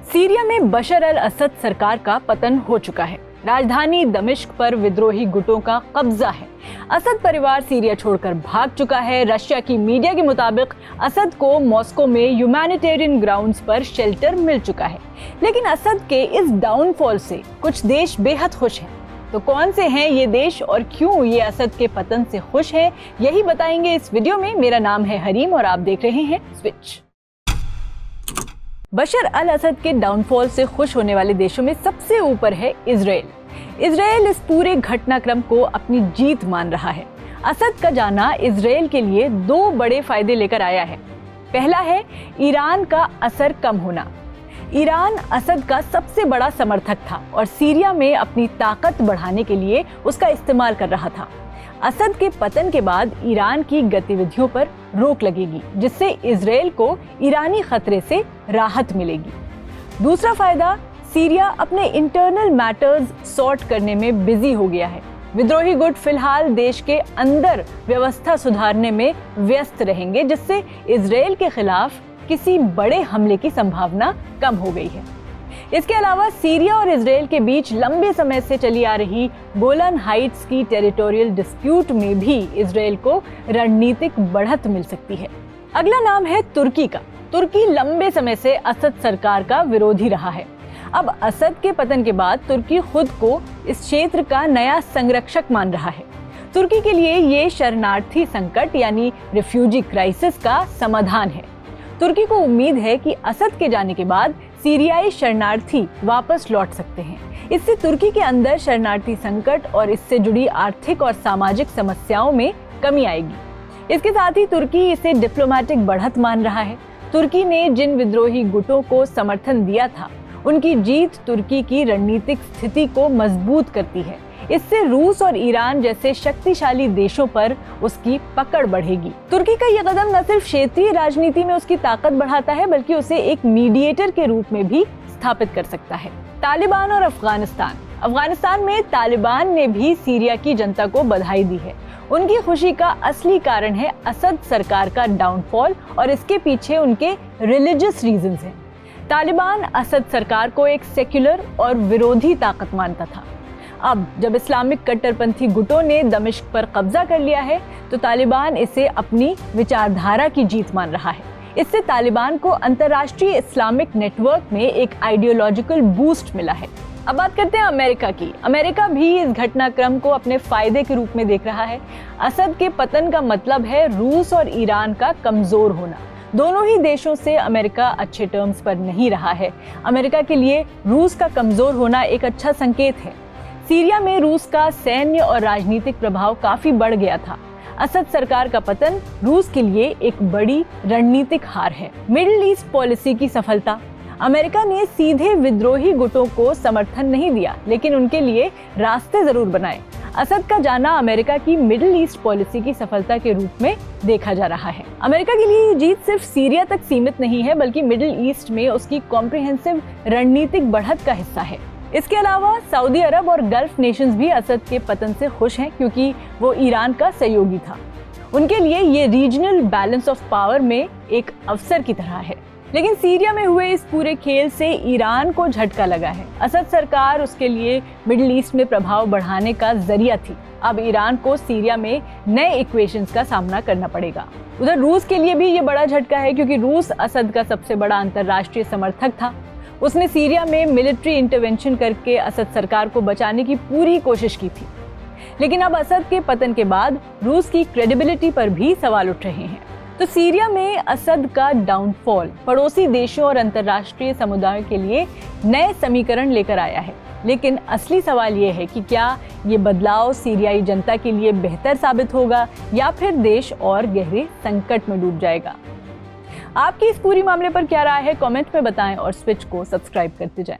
Syria में बशर अल असद सरकार का पतन हो चुका है। राजधानी दमिश्क पर विद्रोही गुटों का कब्जा है। असद परिवार सीरिया छोड़कर भाग चुका है। रशिया की मीडिया के मुताबिक असद को मॉस्को में ह्यूमैनिटेरियन ग्राउंड्स पर शेल्टर मिल चुका है। लेकिन असद के इस डाउनफॉल से कुछ देश बेहद खुश हैं। तो कौन से हैं ये देश और क्यों ये असद के पतन से खुश हैं, यही बताएंगे इस वीडियो में। मेरा नाम है हरीम और आप देख रहे हैं स्विच। बशर अल असद के डाउनफॉल से खुश होने वाले देशों में सबसे ऊपर है इजराइल। इजराइल इस पूरे घटनाक्रम को अपनी जीत मान रहा है। असद का जाना इजराइल के लिए दो बड़े फायदे लेकर आया है। पहला है ईरान का असर कम होना। ईरान असद का सबसे बड़ा समर्थक था और सीरिया में अपनी ताकत बढ़ाने के लिए उसका इस्तेमाल कर रहा था। असद के पतन के बाद ईरान की गतिविधियों पर रोक लगेगी, जिससे इजराइल को ईरानी खतरे से राहत मिलेगी। दूसरा फायदा, सीरिया अपने इंटरनल मैटर्स सॉर्ट करने में बिजी हो गया है। विद्रोही गुट फिलहाल देश के अंदर व्यवस्था सुधारने में व्यस्त रहेंगे, जिससे इजराइल के खिलाफ किसी बड़े हमले की संभावना कम हो गई है। इसके अलावा सीरिया और इजराइल के बीच लंबे समय से चली आ रही गोलन हाइट्स की टेरिटोरियल डिस्प्यूट में भी इजराइल को रणनीतिक बढ़त मिल सकती है। अगला नाम है तुर्की का। तुर्की लंबे समय से असद सरकार का विरोधी रहा है। अब असद के पतन के बाद तुर्की खुद को इस क्षेत्र का नया संरक्षक मान रहा है। तुर्की के लिए ये शरणार्थी संकट यानी रिफ्यूजी क्राइसिस का समाधान है। तुर्की को उम्मीद है कि असद के जाने के बाद सीरियाई शरणार्थी वापस लौट सकते हैं। इससे तुर्की के अंदर शरणार्थी संकट और इससे जुड़ी आर्थिक और सामाजिक समस्याओं में कमी आएगी। इसके साथ ही तुर्की इसे डिप्लोमेटिक बढ़त मान रहा है। तुर्की ने जिन विद्रोही गुटों को समर्थन दिया था, उनकी जीत तुर्की की रणनीतिक स्थिति को मजबूत करती है। इससे रूस और ईरान जैसे शक्तिशाली देशों पर उसकी पकड़ बढ़ेगी। तुर्की का यह कदम न सिर्फ क्षेत्रीय राजनीति में उसकी ताकत बढ़ाता है, बल्कि उसे एक मीडिएटर के रूप में भी स्थापित कर सकता है। तालिबान और अफगानिस्तान में तालिबान ने भी सीरिया की जनता को बधाई दी है। उनकी खुशी का असली कारण है असद सरकार का डाउनफॉल और इसके पीछे उनके रिलीजियस रीजंस हैं। तालिबान असद सरकार को एक सेक्युलर और विरोधी ताकत मानता था। अब जब इस्लामिक कट्टरपंथी गुटों ने दमिश्क पर कब्जा कर लिया है, तो तालिबान इसे अपनी विचारधारा की जीत मान रहा है। इससे तालिबान को अंतर्राष्ट्रीय इस्लामिक नेटवर्क में एक आइडियोलॉजिकल बूस्ट मिला है। अब बात करते हैं अमेरिका की। अमेरिका भी इस घटनाक्रम को अपने फायदे के रूप में देख रहा है। असद के पतन का मतलब है रूस और ईरान का कमजोर होना। दोनों ही देशों से अमेरिका अच्छे टर्म्स पर नहीं रहा है। अमेरिका के लिए रूस का कमजोर होना एक अच्छा संकेत है। सीरिया में रूस का सैन्य और राजनीतिक प्रभाव काफी बढ़ गया था। असद सरकार का पतन रूस के लिए एक बड़ी रणनीतिक हार है। मिडिल ईस्ट पॉलिसी की सफलता। अमेरिका ने सीधे विद्रोही गुटों को समर्थन नहीं दिया, लेकिन उनके लिए रास्ते जरूर बनाए। असद का जाना अमेरिका की मिडिल ईस्ट पॉलिसी की सफलता के रूप में देखा जा रहा है। अमेरिका के लिए ये जीत सिर्फ सीरिया तक सीमित नहीं है, बल्कि मिडिल ईस्ट में उसकी कॉम्प्रिहेंसिव रणनीतिक बढ़त का हिस्सा है। इसके अलावा सऊदी अरब और गल्फ नेशंस भी असद के पतन से खुश हैं, क्योंकि वो ईरान का सहयोगी था। उनके लिए ये रीजनल बैलेंस ऑफ पावर में एक अवसर की तरह है। लेकिन सीरिया में हुए इस पूरे खेल से ईरान को झटका लगा है। असद सरकार उसके लिए मिडिल ईस्ट में प्रभाव बढ़ाने का जरिया थी। अब ईरान को सीरिया में नए इक्वेशंस का सामना करना पड़ेगा। उधर रूस के लिए भी ये बड़ा झटका है, क्योंकि रूस असद का सबसे बड़ा अंतर्राष्ट्रीय समर्थक था। उसने सीरिया में मिलिट्री इंटरवेंशन करके असद सरकार को बचाने की पूरी कोशिश की थी। लेकिन अब असद के पतन के बाद रूस की क्रेडिबिलिटी पर भी सवाल उठ रहे हैं। तो सीरिया में असद का डाउनफॉल पड़ोसी देशों और अंतर्राष्ट्रीय समुदाय के लिए नए समीकरण लेकर आया है। लेकिन असली सवाल ये है कि क्या ये बदलाव सीरियाई जनता के लिए बेहतर साबित होगा या फिर देश और गहरे संकट में डूब जाएगा। आपकी इस पूरी मामले पर क्या राय है, कमेंट में बताएं और स्विच को सब्सक्राइब करते जाएं।